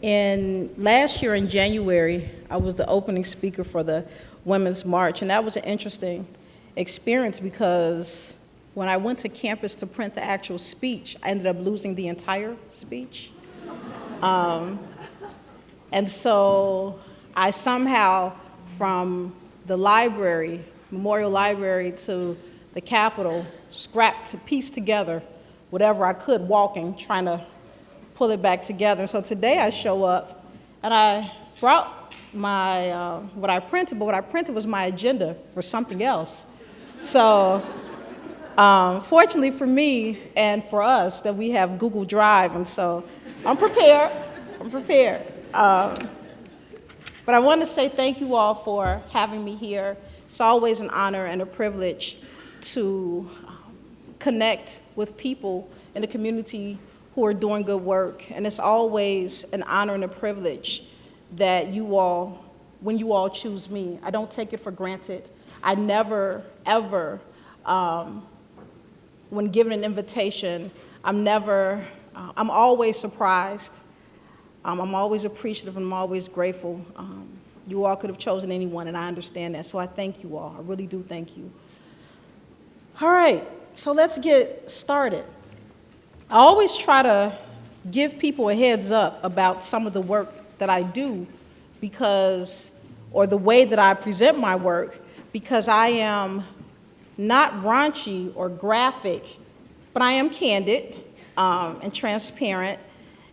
Last year in January, I was the opening speaker for the Women's March, and that was an interesting experience because when I went to campus to print the actual speech, I ended up losing the entire speech. And so I somehow, from the library, Memorial Library, to the Capitol, scrapped to piece together whatever I could walking, trying to pull it back together. So today I show up and I brought my, what I printed, but what I printed was my agenda for something else. So fortunately for me and for us that we have Google Drive, and so I'm prepared. But I want to say thank you all for having me here. It's always an honor and a privilege to connect with people in the community who are doing good work. And it's always an honor and a privilege that you all, when you all choose me, I don't take it for granted. I never, ever, when given an invitation, I'm always surprised. I'm always appreciative, and I'm always grateful. You all could have chosen anyone, and I understand that, so I thank you all. I really do thank you. All right, so let's get started. I always try to give people a heads up about some of the work that I do or the way that I present my work, because I am not raunchy or graphic, but I am candid and transparent.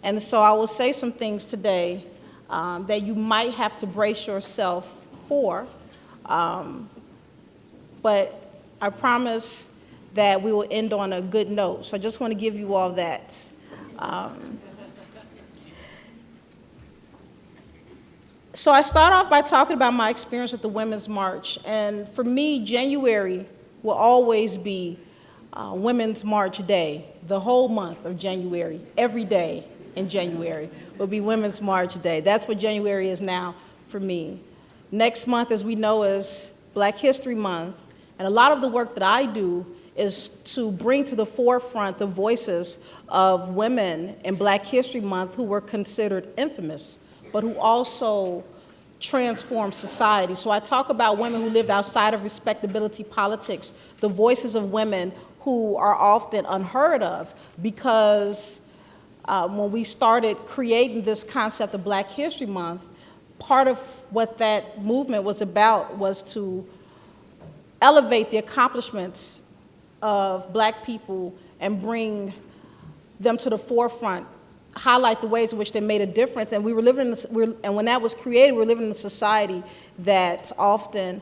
And so I will say some things today that you might have to brace yourself for, but I promise that we will end on a good note. So I just want to give you all that. So I start off by talking about my experience with the Women's March. And for me, January will always be Women's March Day. The whole month of January, every day in January will be Women's March Day. That's what January is now for me. Next month, as we know, is Black History Month. And a lot of the work that I do is to bring to the forefront the voices of women in Black History Month who were considered infamous, but who also transformed society. So I talk about women who lived outside of respectability politics, the voices of women who are often unheard of, because when we started creating this concept of Black History Month, part of what that movement was about was to elevate the accomplishments of Black people and bring them to the forefront, highlight the ways in which they made a difference. And we were living and when that was created, we were living in a society that often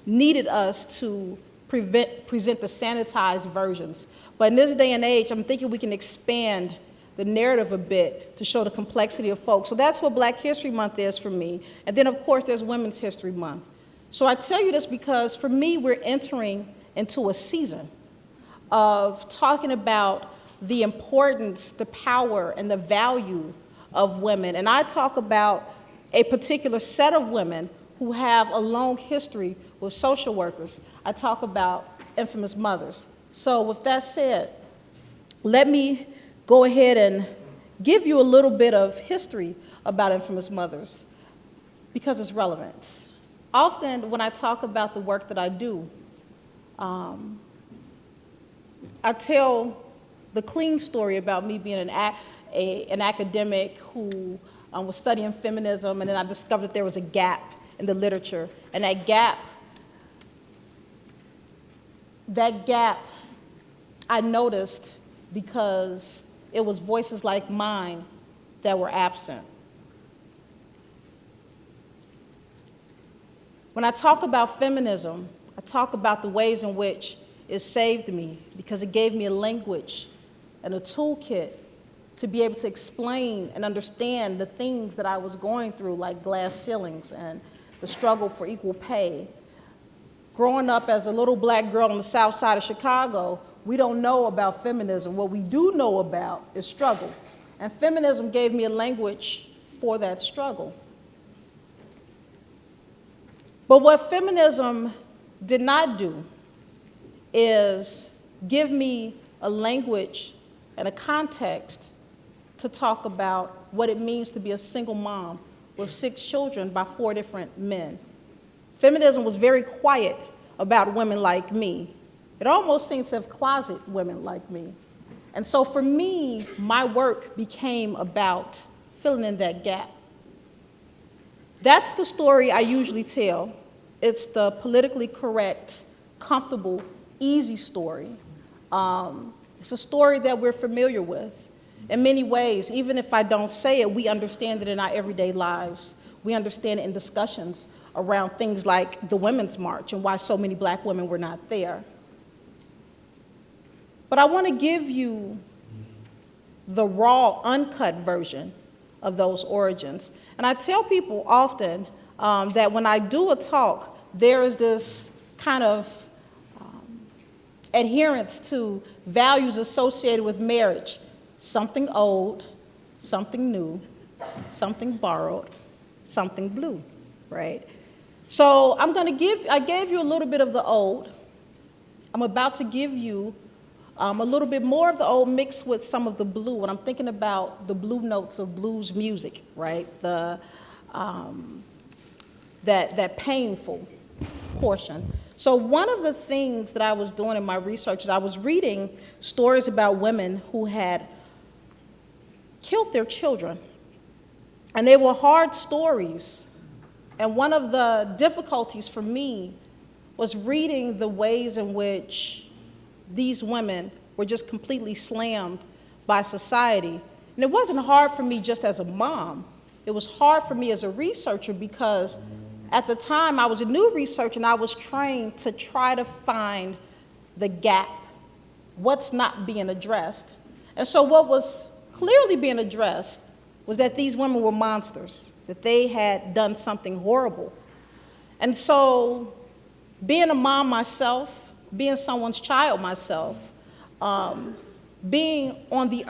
needed us to present the sanitized versions. But in this day and age, I'm thinking we can expand the narrative a bit to show the complexity of folks. So that's what Black History Month is for me. And then, of course, there's Women's History Month. So I tell you this because, for me, we're entering into a season of talking about the importance, the power, and the value of women. And I talk about a particular set of women who have a long history with social workers. I talk about infamous mothers. So with that said, let me go ahead and give you a little bit of history about infamous mothers because it's relevant. Often when I talk about the work that I do, I tell the clean story about me being an academic who was studying feminism, and then I discovered that there was a gap in the literature. And that gap I noticed because it was voices like mine that were absent. When I talk about feminism, I talk about the ways in which it saved me because it gave me a language and a toolkit to be able to explain and understand the things that I was going through, like glass ceilings and the struggle for equal pay. Growing up as a little Black girl on the south side of Chicago, we don't know about feminism. What we do know about is struggle. And feminism gave me a language for that struggle. But what feminism did not do is give me a language and a context to talk about what it means to be a single mom with 6 children by 4 different men. Feminism was very quiet about women like me. It almost seemed to have closeted women like me. And so for me, my work became about filling in that gap. That's the story I usually tell. It's the politically correct, comfortable, easy story. It's a story that we're familiar with. In many ways, even if I don't say it, we understand it in our everyday lives. We understand it in discussions around things like the Women's March and why so many black women were not there. But I want to give you the raw, uncut version of those origins. And I tell people often that when I do a talk, there is this kind of adherence to values associated with marriage. Something old, something new, something borrowed, something blue, right? So I gave you a little bit of the old. I'm about to give you a little bit more of the old mixed with some of the blue. And I'm thinking about the blue notes of blues music, right? That painful portion. So one of the things that I was doing in my research is I was reading stories about women who had killed their children. And they were hard stories. And one of the difficulties for me was reading the ways in which these women were just completely slammed by society. And it wasn't hard for me just as a mom. It was hard for me as a researcher because at the time I was a new researcher and I was trained to try to find the gap, what's not being addressed. And so what was clearly being addressed was that these women were monsters, that they had done something horrible. And so being a mom myself, being someone's child myself, being on the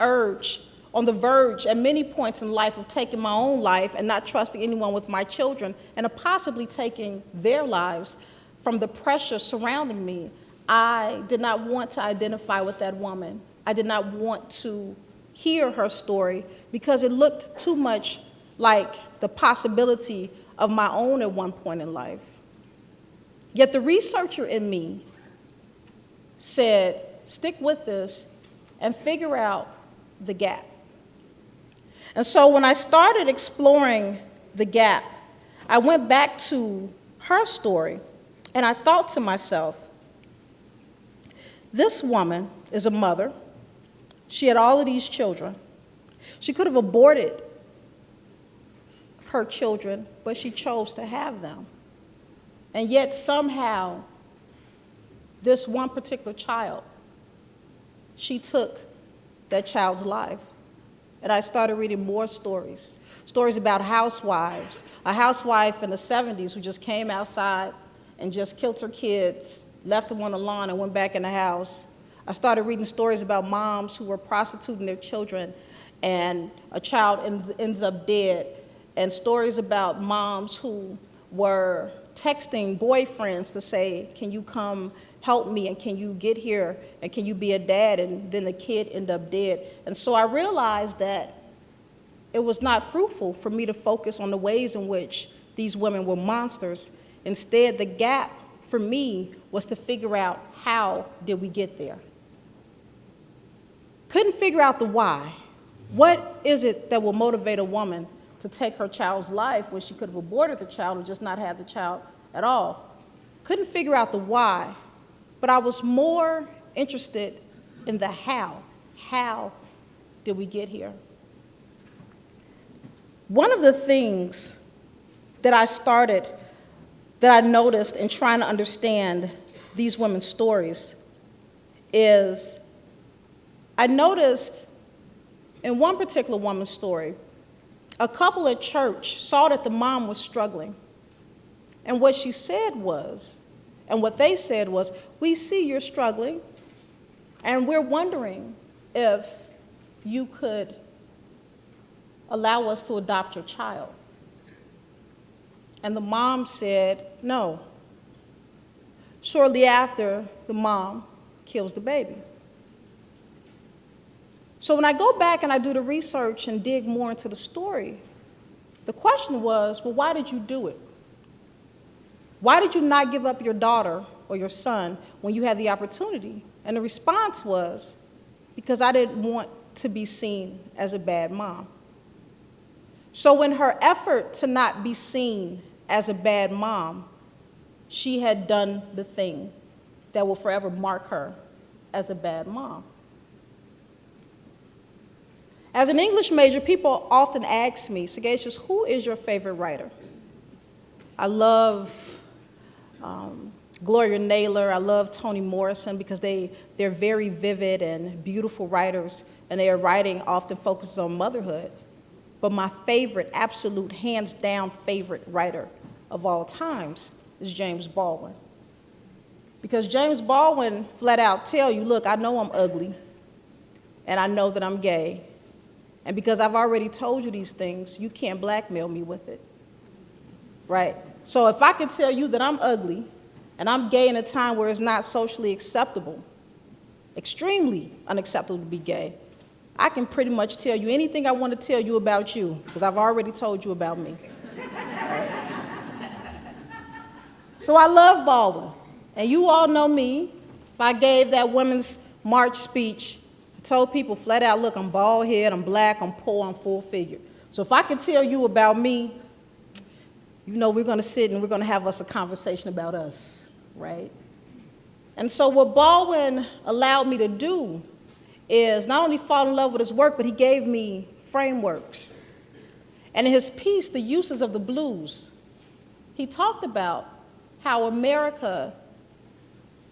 verge at many points in life of taking my own life and not trusting anyone with my children and of possibly taking their lives from the pressure surrounding me, I did not want to identify with that woman. I did not want to hear her story because it looked too much like the possibility of my own at one point in life. Yet the researcher in me said, stick with this and figure out the gap. And so when I started exploring the gap, I went back to her story and I thought to myself, this woman is a mother. She had all of these children. She could have aborted her children, but she chose to have them. And yet somehow, this one particular child, she took that child's life. And I started reading more stories about housewives, a housewife in the 70s who just came outside and just killed her kids, left them on the lawn and went back in the house. I started reading stories about moms who were prostituting their children and a child ends up dead, and stories about moms who were texting boyfriends to say, can you come help me, and can you get here, and can you be a dad, and then the kid ended up dead. And so I realized that it was not fruitful for me to focus on the ways in which these women were monsters. Instead, the gap for me was to figure out, how did we get there? Couldn't figure out the why. What is it that will motivate a woman to take her child's life when she could have aborted the child or just not have the child at all? Couldn't figure out the why, but I was more interested in the how. How did we get here? One of the things that I noticed in trying to understand these women's stories is I noticed in one particular woman's story, a couple at church saw that the mom was struggling. And what she said was, and what they said was, we see you're struggling, and we're wondering if you could allow us to adopt your child. And the mom said, no. Shortly after, the mom kills the baby. So when I go back and I do the research and dig more into the story, the question was, well, why did you do it? Why did you not give up your daughter or your son when you had the opportunity? And the response was, because I didn't want to be seen as a bad mom. So in her effort to not be seen as a bad mom, she had done the thing that will forever mark her as a bad mom. As an English major, people often ask me, Sagashus, who is your favorite writer? I love Gloria Naylor, I love Toni Morrison because they're very vivid and beautiful writers, and their writing often focuses on motherhood. But my favorite, absolute, hands down favorite writer of all times is James Baldwin. Because James Baldwin flat out tell you, look, I know I'm ugly, and I know that I'm gay, and because I've already told you these things, you can't blackmail me with it, right? So if I can tell you that I'm ugly, and I'm gay in a time where it's not socially acceptable, extremely unacceptable to be gay, I can pretty much tell you anything I want to tell you about you, because I've already told you about me. Right? So I love Baldwin. And you all know me. If I gave that Women's March speech, I told people flat out, look, I'm bald head, I'm black, I'm poor, I'm full figure. So if I can tell you about me, you know we're going to sit and we're going to have us a conversation about us, right? And so what Baldwin allowed me to do is not only fall in love with his work, but he gave me frameworks. And in his piece, The Uses of the Blues, he talked about how America,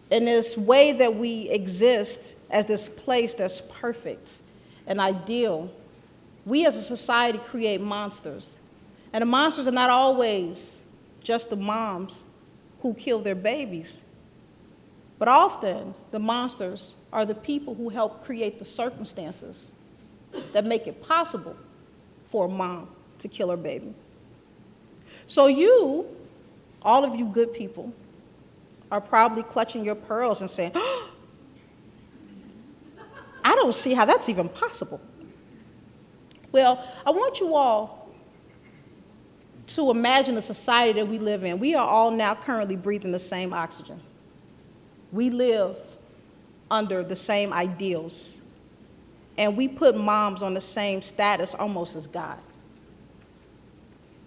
in this way that we exist as this place that's perfect and ideal, we as a society create monsters. And the monsters are not always just the moms who kill their babies, but often the monsters are the people who help create the circumstances that make it possible for a mom to kill her baby. So you, all of you good people, are probably clutching your pearls and saying, oh, I don't see how that's even possible. Well, I want you all to imagine the society that we live in. We are all now currently breathing the same oxygen. We live under the same ideals. And we put moms on the same status almost as God.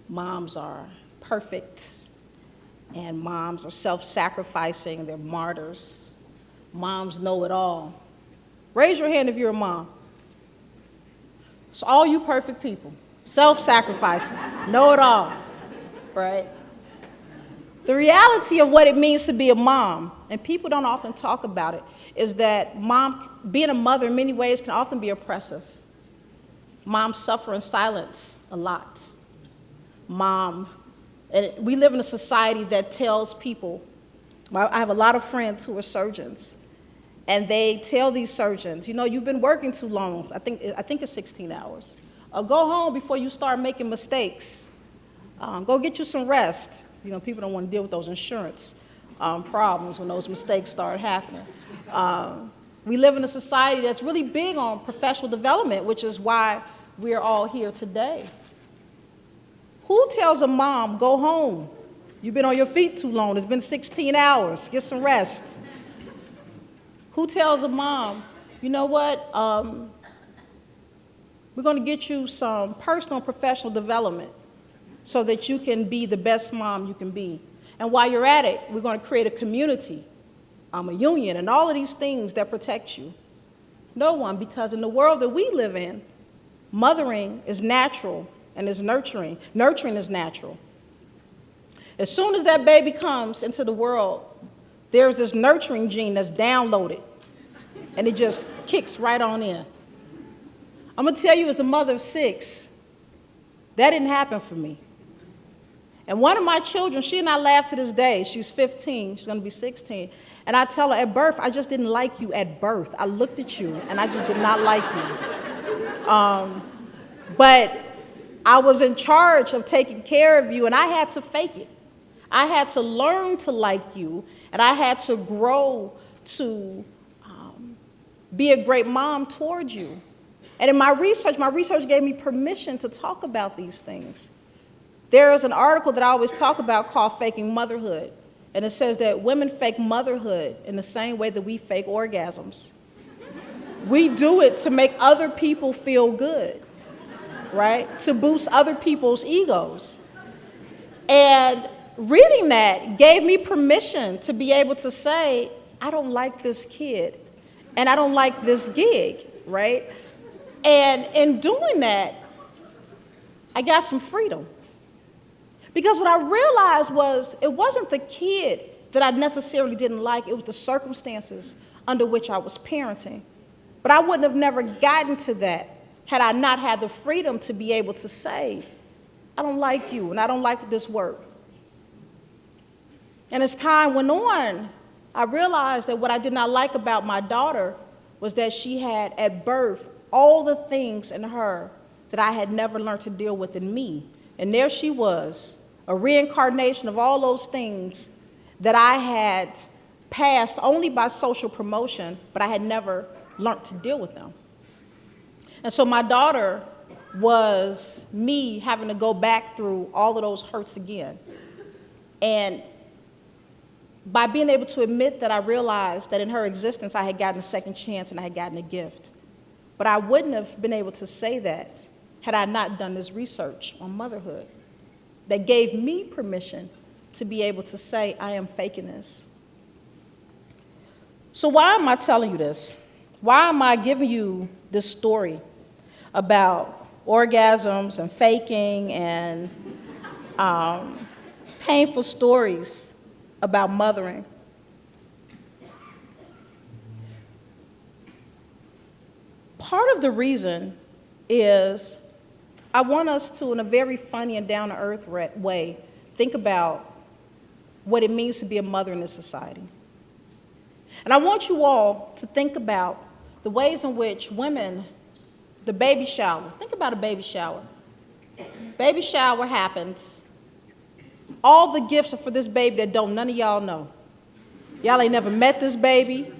Moms are perfect, and moms are self-sacrificing, they're martyrs. Moms know it all. Raise your hand if you're a mom. So all you perfect people, self-sacrificing, know it all, right? The reality of what it means to be a mom, and people don't often talk about it, is that being a mother in many ways can often be oppressive. Moms suffer in silence a lot. And we live in a society that tells people, I have a lot of friends who are surgeons, and they tell these surgeons, you know, you've been working too long. I think it's 16 hours. Go home before you start making mistakes. Go get you some rest. You know, people don't want to deal with those insurance problems when those mistakes start happening. We live in a society that's really big on professional development, which is why we're all here today. Who tells a mom, go home? You've been on your feet too long. It's been 16 hours. Get some rest. Who tells a mom, you know what? We're going to get you some personal and professional development so that you can be the best mom you can be. And while you're at it, we're going to create a community, a union, and all of these things that protect you. No one, because in the world that we live in, mothering is natural and is nurturing. Nurturing is natural. As soon as that baby comes into the world, there's this nurturing gene that's downloaded, and it just kicks right on in. I'm going to tell you, as a mother of 6, that didn't happen for me. And one of my children, she and I laugh to this day. She's 15. She's going to be 16. And I tell her, at birth, I just didn't like you at birth. I looked at you, and I just did not like you. But I was in charge of taking care of you, and I had to fake it. I had to learn to like you, and I had to grow to be a great mom towards you. And in my research gave me permission to talk about these things. There is an article that I always talk about called Faking Motherhood. And it says that women fake motherhood in the same way that we fake orgasms. We do it to make other people feel good, right? To boost other people's egos. And reading that gave me permission to be able to say, I don't like this kid, and I don't like this gig, right? And in doing that, I got some freedom. Because what I realized was it wasn't the kid that I necessarily didn't like, it was the circumstances under which I was parenting. But I wouldn't have never gotten to that had I not had the freedom to be able to say, I don't like you and I don't like this work. And as time went on, I realized that what I did not like about my daughter was that she had at birth all the things in her that I had never learned to deal with in me. And there she was, a reincarnation of all those things that I had passed only by social promotion, but I had never learned to deal with them. And so my daughter was me having to go back through all of those hurts again. And by being able to admit that, I realized that in her existence I had gotten a second chance and I had gotten a gift. But I wouldn't have been able to say that had I not done this research on motherhood that gave me permission to be able to say, I am faking this. So why am I telling you this? Why am I giving you this story about orgasms and faking and painful stories about mothering? Part of the reason is I want us to, in a very funny and down-to-earth way, think about what it means to be a mother in this society. And I want you all to think about the ways in which women, the baby shower, think about a baby shower. Baby shower happens. All the gifts are for this baby that none of y'all know. Y'all ain't never met this baby.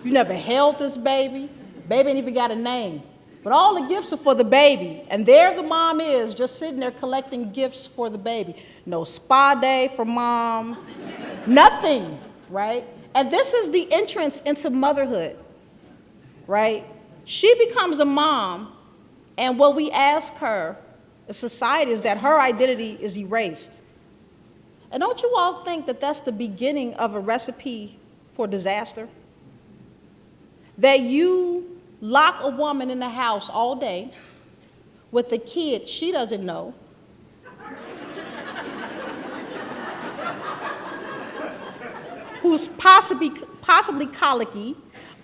You never held this baby. Baby ain't even got a name. But all the gifts are for the baby. And there the mom is, just sitting there collecting gifts for the baby. No spa day for mom. Nothing, right? And this is the entrance into motherhood, right? She becomes a mom, and what we ask her, the society, is that her identity is erased. And don't you all think that that's the beginning of a recipe for disaster? That you lock a woman in the house all day with a kid she doesn't know, who's possibly colicky,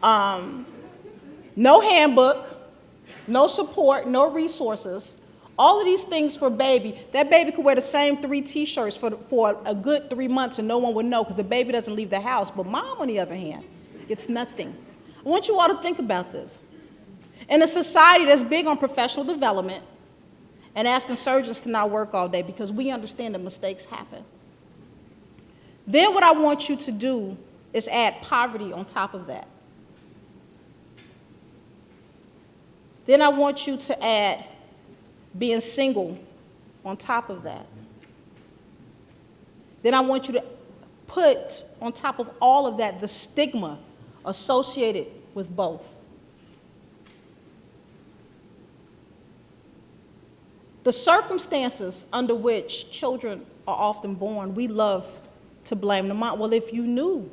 no handbook, no support, no resources, all of these things for baby. That baby could wear the same 3 t-shirts for a good 3 months and no one would know because the baby doesn't leave the house. But mom, on the other hand, gets nothing. I want you all to think about this. In a society that's big on professional development and asking surgeons to not work all day because we understand that mistakes happen. Then what I want you to do is add poverty on top of that. Then I want you to add being single on top of that. Then I want you to put on top of all of that the stigma associated with both. The circumstances under which children are often born, we love to blame the mom. Well, if you knew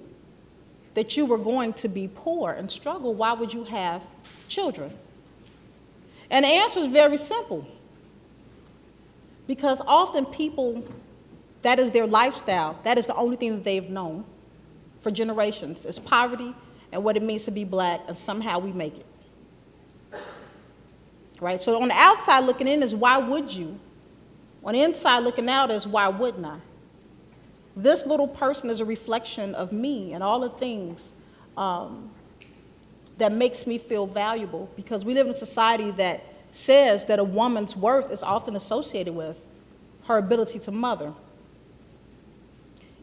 that you were going to be poor and struggle, why would you have children? And the answer is very simple. Because often people, that is their lifestyle. That is the only thing that they've known for generations. It's poverty and what it means to be black, and somehow we make it. Right? So on the outside looking in is why would you? On the inside looking out is why wouldn't I? This little person is a reflection of me and all the things that makes me feel valuable, because we live in a society that says that a woman's worth is often associated with her ability to mother.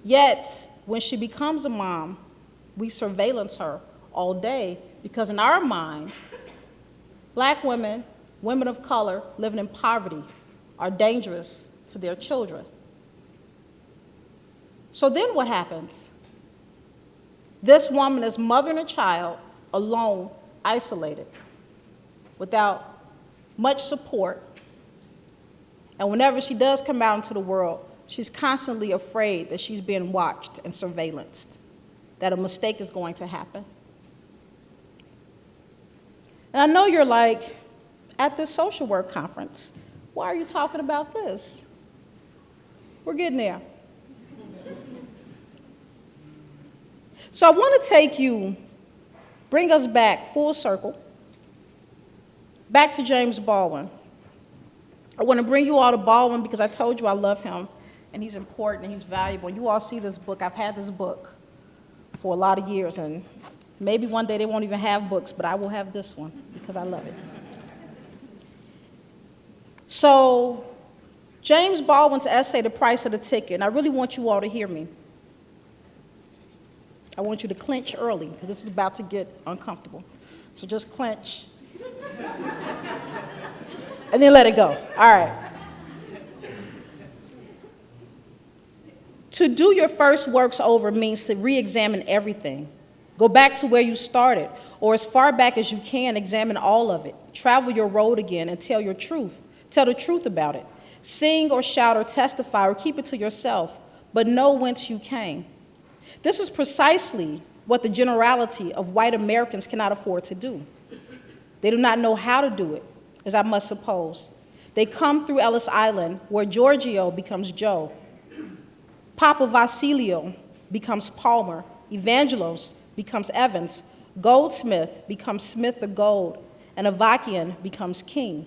Yet, when she becomes a mom, we surveillance her all day because in our mind, Black women, women of color living in poverty are dangerous to their children. So then what happens? This woman is mothering a child alone, isolated, without much support. And whenever she does come out into the world, she's constantly afraid that she's being watched and surveillanced, that a mistake is going to happen. And I know you're like, at this social work conference, why are you talking about this? We're getting there. So I want to bring us back full circle, back to James Baldwin. I want to bring you all to Baldwin because I told you I love him, and he's important and he's valuable. You all see this book. I've had this book for a lot of years, and maybe one day they won't even have books, but I will have this one because I love it. So, James Baldwin's essay, The Price of the Ticket, and I really want you all to hear me. I want you to clench early because this is about to get uncomfortable. So just clench and then let it go. All right. To do your first works over means to re-examine everything. Go back to where you started, or as far back as you can, examine all of it. Travel your road again and tell your truth. Tell the truth about it. Sing or shout or testify or keep it to yourself, but know whence you came. This is precisely what the generality of white Americans cannot afford to do. They do not know how to do it, as I must suppose. They come through Ellis Island, where Giorgio becomes Joe, Papa Vasilio becomes Palmer, Evangelos becomes Evans, Goldsmith becomes Smith the Gold, and Avakian becomes King.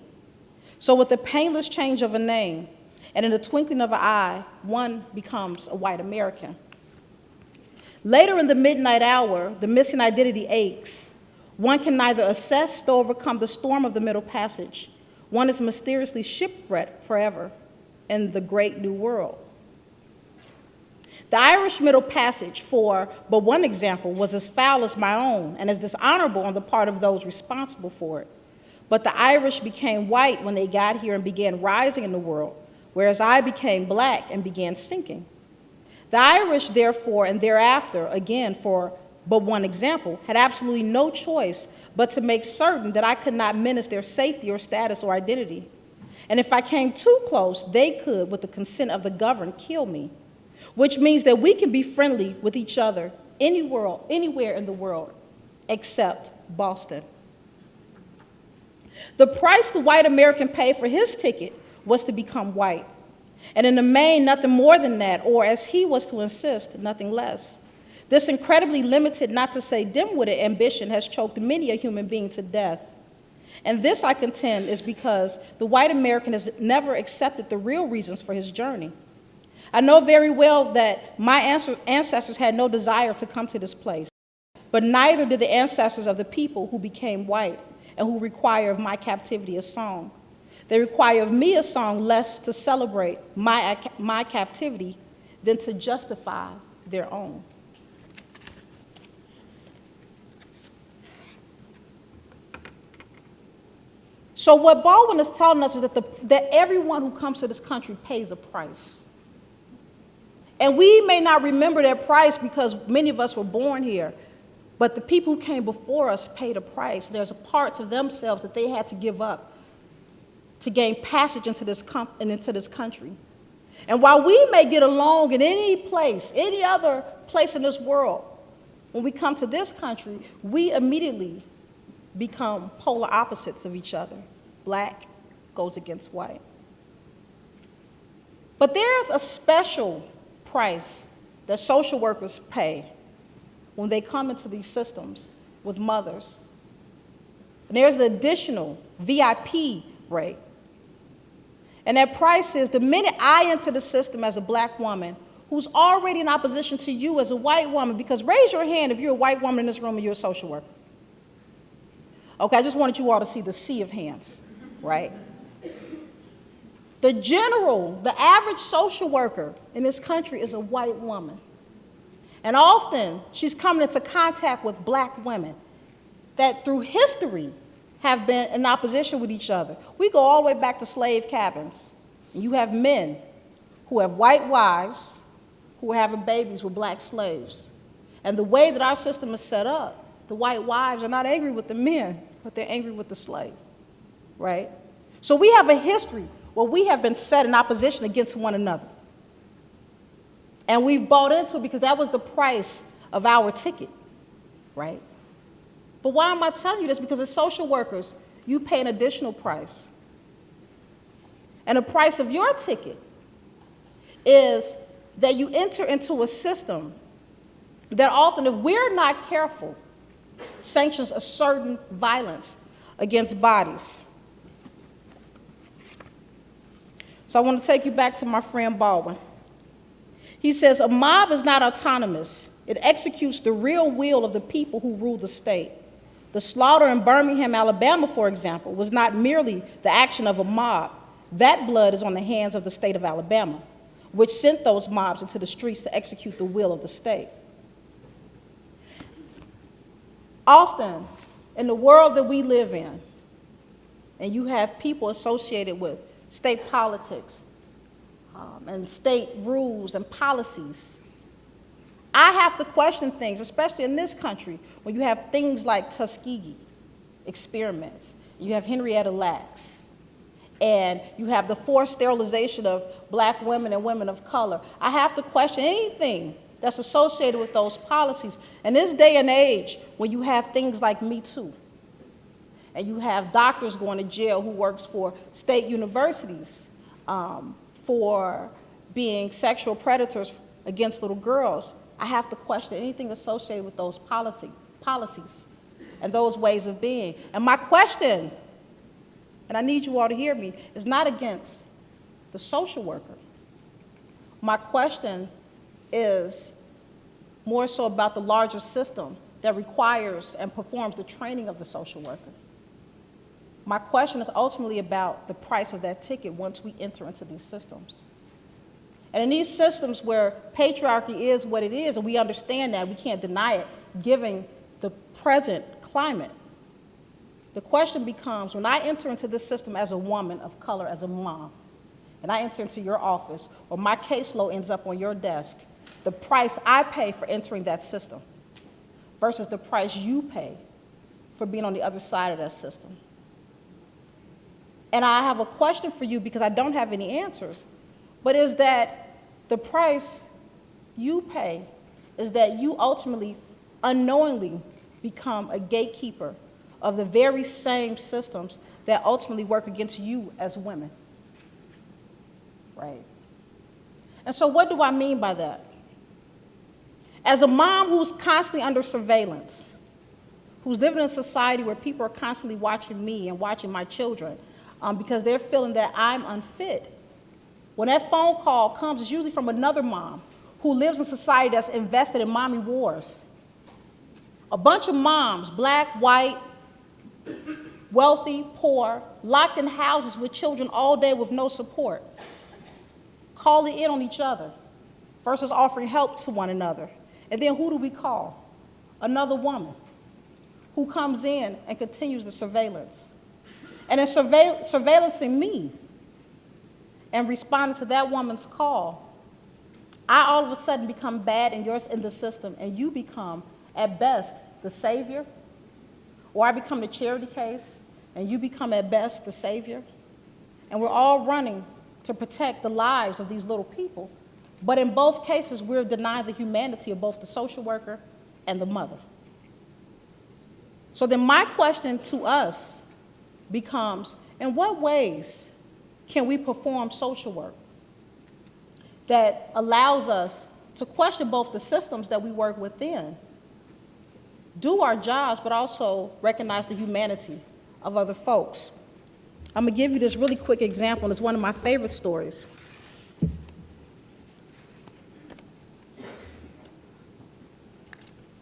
So with the painless change of a name, and in the twinkling of an eye, one becomes a white American. Later in the midnight hour, the missing identity aches. One can neither assess nor overcome the storm of the Middle Passage. One is mysteriously shipwrecked forever in the great new world. The Irish Middle Passage, for but one example, was as foul as my own and as dishonorable on the part of those responsible for it. But the Irish became white when they got here and began rising in the world, whereas I became black and began sinking. The Irish, therefore, and thereafter, again, for but one example, had absolutely no choice but to make certain that I could not menace their safety or status or identity. And if I came too close, they could, with the consent of the governed, kill me, which means that we can be friendly with each other anywhere in the world, except Boston. The price the white American paid for his ticket was to become white. And in the main, nothing more than that, or as he was to insist, nothing less. This incredibly limited, not to say dim-witted ambition has choked many a human being to death. And this, I contend, is because the white American has never accepted the real reasons for his journey. I know very well that my ancestors had no desire to come to this place, but neither did the ancestors of the people who became white and who require of my captivity a song. They require of me a song less to celebrate my captivity than to justify their own. So what Baldwin is telling us is that everyone who comes to this country pays a price. And we may not remember that price because many of us were born here, but the people who came before us paid a price. There's a part of themselves that they had to give up to gain passage into this country. And while we may get along in any other place in this world, when we come to this country, we immediately become polar opposites of each other. Black goes against white. But there's a special price that social workers pay when they come into these systems with mothers. And there's the additional VIP rate. And that price is the minute I enter the system as a black woman who's already in opposition to you as a white woman, because raise your hand if you're a white woman in this room and you're a social worker. Okay, I just wanted you all to see the sea of hands, right? The average social worker in this country is a white woman. And often she's coming into contact with black women that through history have been in opposition with each other. We go all the way back to slave cabins. And you have men who have white wives who are having babies with black slaves. And the way that our system is set up, the white wives are not angry with the men, but they're angry with the slave, right? So we have a history where we have been set in opposition against one another. And we've bought into it because that was the price of our ticket, right? But why am I telling you this? Because as social workers, you pay an additional price. And the price of your ticket is that you enter into a system that often, if we're not careful, sanctions a certain violence against bodies. So I want to take you back to my friend Baldwin. He says, a mob is not autonomous. It executes the real will of the people who rule the state. The slaughter in Birmingham, Alabama, for example, was not merely the action of a mob. That blood is on the hands of the state of Alabama, which sent those mobs into the streets to execute the will of the state. Often, in the world that we live in, and you have people associated with state politics and state rules and policies, I have to question things, especially in this country, when you have things like Tuskegee experiments, you have Henrietta Lacks, and you have the forced sterilization of black women and women of color. I have to question anything that's associated with those policies. In this day and age, when you have things like Me Too, and you have doctors going to jail who works for state universities for being sexual predators against little girls, I have to question anything associated with those policies and those ways of being. And my question, and I need you all to hear me, is not against the social worker. My question is more so about the larger system that requires and performs the training of the social worker. My question is ultimately about the price of that ticket once we enter into these systems. And in these systems where patriarchy is what it is, and we understand that, we can't deny it, given the present climate, the question becomes, when I enter into this system as a woman of color, as a mom, and I enter into your office, or my caseload ends up on your desk, the price I pay for entering that system versus the price you pay for being on the other side of that system. And I have a question for you because I don't have any answers, but is that the price you pay is that you ultimately, unknowingly, become a gatekeeper of the very same systems that ultimately work against you as women, right? And so what do I mean by that? As a mom who's constantly under surveillance, who's living in a society where people are constantly watching me and watching my children because they're feeling that I'm unfit, when that phone call comes, it's usually from another mom who lives in a society that's invested in mommy wars. A bunch of moms, black, white, wealthy, poor, locked in houses with children all day with no support, calling in on each other versus offering help to one another. And then who do we call? Another woman who comes in and continues the surveillance. And in surveillancing me and responding to that woman's call, I all of a sudden become bad and yours in the system, and you become, at best, the savior, or I become the charity case, and you become, at best, the savior. And we're all running to protect the lives of these little people. But in both cases, we're denying the humanity of both the social worker and the mother. So then my question to us becomes, in what ways can we perform social work that allows us to question both the systems that we work within, do our jobs, but also recognize the humanity of other folks? I'm going to give you this really quick example, and it's one of my favorite stories.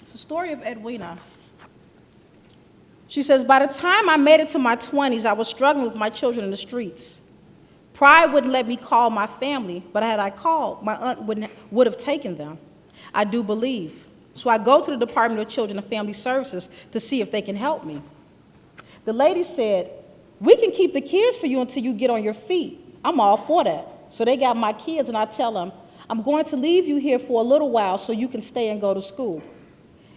It's the story of Edwina. She says, by the time I made it to my 20s, I was struggling with my children in the streets. Pride wouldn't let me call my family, but had I called, my aunt would have taken them, I do believe. So I go to the Department of Children and Family Services to see if they can help me. The lady said, we can keep the kids for you until you get on your feet. I'm all for that. So they got my kids, and I tell them, I'm going to leave you here for a little while so you can stay and go to school.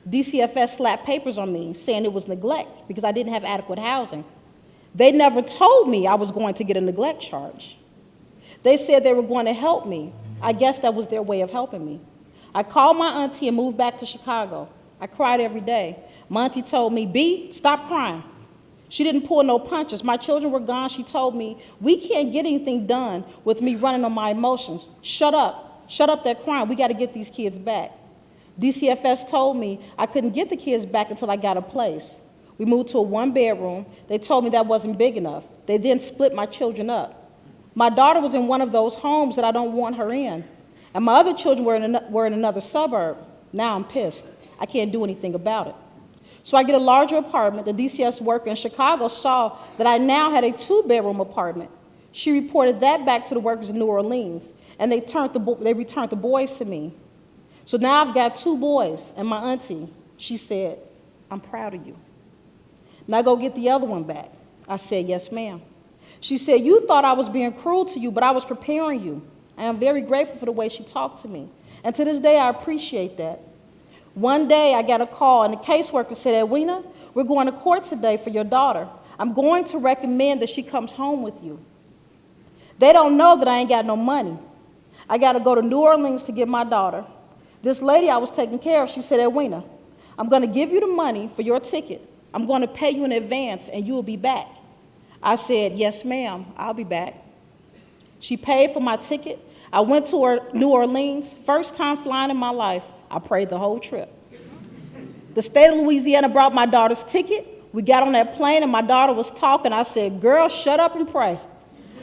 DCFS slapped papers on me saying it was neglect because I didn't have adequate housing. They never told me I was going to get a neglect charge. They said they were going to help me. I guess that was their way of helping me. I called my auntie and moved back to Chicago. I cried every day. My auntie told me, B, stop crying. She didn't pull no punches. My children were gone. She told me, we can't get anything done with me running on my emotions. Shut up. Shut up that crying. We got to get these kids back. DCFS told me I couldn't get the kids back until I got a place. We moved to a one-bedroom. They told me that wasn't big enough. They then split my children up. My daughter was in one of those homes that I don't want her in. And my other children were in another suburb. Now I'm pissed. I can't do anything about it. So I get a larger apartment. The DCS worker in Chicago saw that I now had a 2-bedroom apartment. She reported that back to the workers in New Orleans, and they returned the boys to me. So now I've got 2 boys, and my auntie, she said, I'm proud of you. Now go get the other one back. I said, yes, ma'am. She said, you thought I was being cruel to you, but I was preparing you. I am very grateful for the way she talked to me. And to this day, I appreciate that. One day, I got a call, and the caseworker said, Edwina, we're going to court today for your daughter. I'm going to recommend that she comes home with you. They don't know that I ain't got no money. I got to go to New Orleans to get my daughter. This lady I was taking care of, she said, Edwina, I'm going to give you the money for your ticket. I'm going to pay you in advance, and you will be back. I said, yes, ma'am, I'll be back. She paid for my ticket. I went to New Orleans, first time flying in my life. I prayed the whole trip. The state of Louisiana brought my daughter's ticket. We got on that plane, and my daughter was talking. I said, girl, shut up and pray.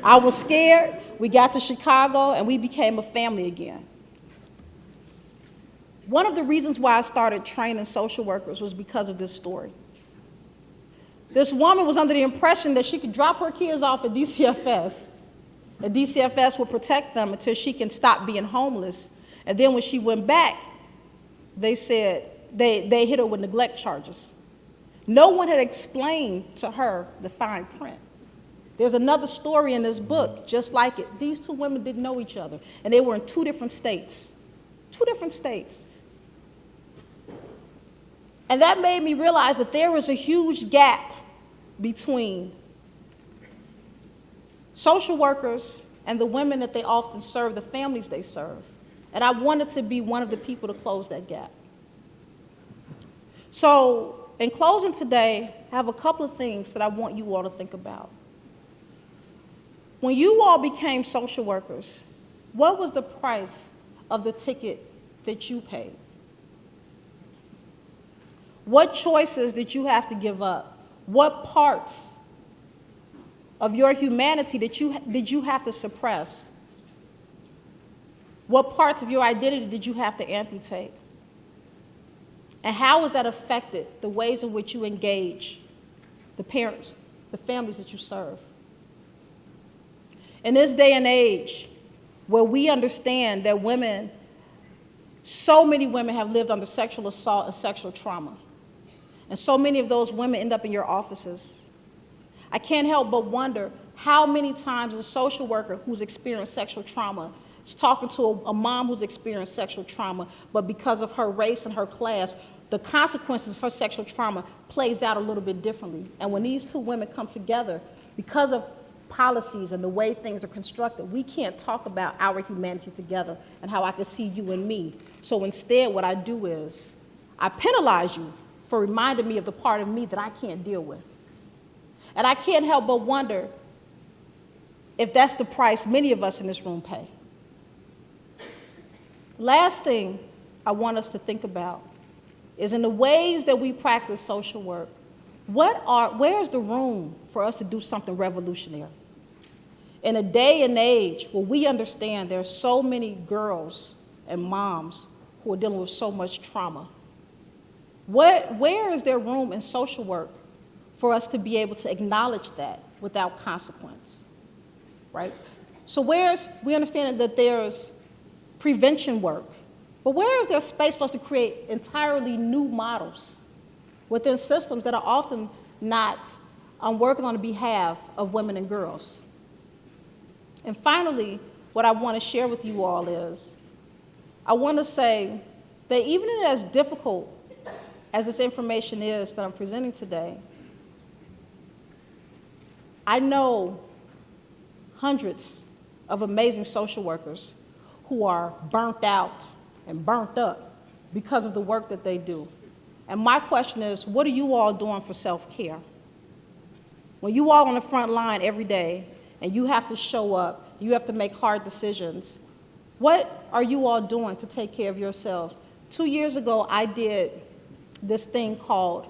I was scared. We got to Chicago, and we became a family again. One of the reasons why I started training social workers was because of this story. This woman was under the impression that she could drop her kids off at DCFS, and DCFS would protect them until she can stop being homeless. And then when she went back, they said they hit her with neglect charges. No one had explained to her the fine print. There's another story in this book just like it. These 2 women didn't know each other, and they were in 2 different states. 2 different states. And that made me realize that there is a huge gap between social workers and the women that they often serve, the families they serve. And I wanted to be one of the people to close that gap. So in closing today, I have a couple of things that I want you all to think about. When you all became social workers, what was the price of the ticket that you paid? What choices did you have to give up? What parts of your humanity did you have to suppress? What parts of your identity did you have to amputate? And how has that affected the ways in which you engage the parents, the families that you serve? In this day and age, where we understand that women, so many women have lived under sexual assault and sexual trauma, and so many of those women end up in your offices, I can't help but wonder how many times a social worker who's experienced sexual trauma is talking to a mom who's experienced sexual trauma, but because of her race and her class, the consequences of her sexual trauma plays out a little bit differently. And when these 2 women come together, because of policies and the way things are constructed, we can't talk about our humanity together and how I can see you and me. So instead, what I do is I penalize you for reminding me of the part of me that I can't deal with. And I can't help but wonder if that's the price many of us in this room pay. Last thing I want us to think about is in the ways that we practice social work, where's the room for us to do something revolutionary? In a day and age where we understand there's so many girls and moms who are dealing with so much trauma, where is there room in social work for us to be able to acknowledge that without consequence, right? So we understand that there's prevention work, but where is there space for us to create entirely new models within systems that are often not I'm working on behalf of women and girls. And finally, what I want to share with you all is, I want to say that even as difficult as this information is that I'm presenting today, I know hundreds of amazing social workers who are burnt out and burnt up because of the work that they do. And my question is, what are you all doing for self-care? When you all on the front line every day and you have to show up, you have to make hard decisions, what are you all doing to take care of yourselves? 2 years ago, I did this thing called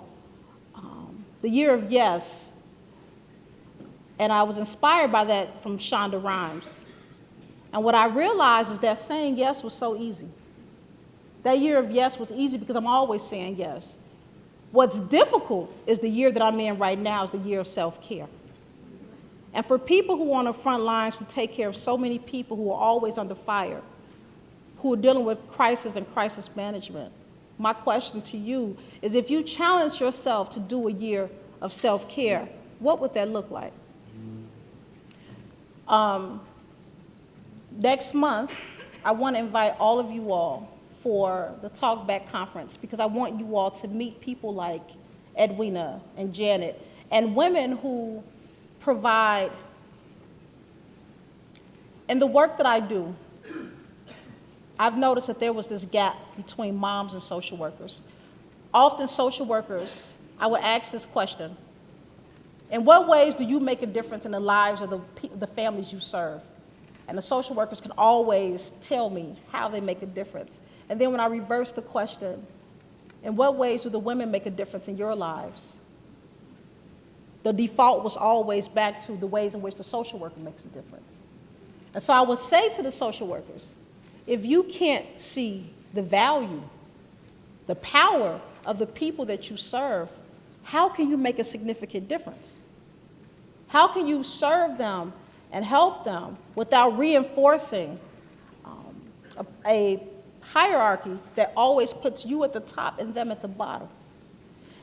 the Year of Yes, and I was inspired by that from Shonda Rhimes. And what I realized is that saying yes was so easy. That year of yes was easy because I'm always saying yes. What's difficult is the year that I'm in right now is the year of self-care. And for people who are on the front lines who take care of so many people who are always under fire, who are dealing with crisis and crisis management, my question to you is, if you challenge yourself to do a year of self-care, what would that look like? Next month, I want to invite all of you all for the Talk Back Conference, because I want you all to meet people like Edwina and Janet and women who provide. In the work that I do, I've noticed that there was this gap between moms and social workers. Often social workers, I would ask this question: in what ways do you make a difference in the lives of the families you serve? And the social workers can always tell me how they make a difference. And then when I reverse the question, in what ways do the women make a difference in your lives? The default was always back to the ways in which the social worker makes a difference. And so I would say to the social workers, if you can't see the value, the power of the people that you serve, how can you make a significant difference? How can you serve them and help them without reinforcing a hierarchy that always puts you at the top and them at the bottom?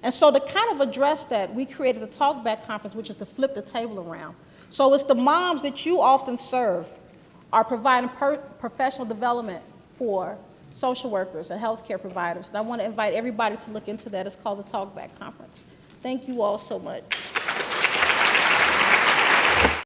And so to kind of address that, we created the Talk Back Conference, which is to flip the table around. So it's the moms that you often serve are providing professional development for social workers and healthcare providers. And I want to invite everybody to look into that. It's called the Talk Back Conference. Thank you all so much.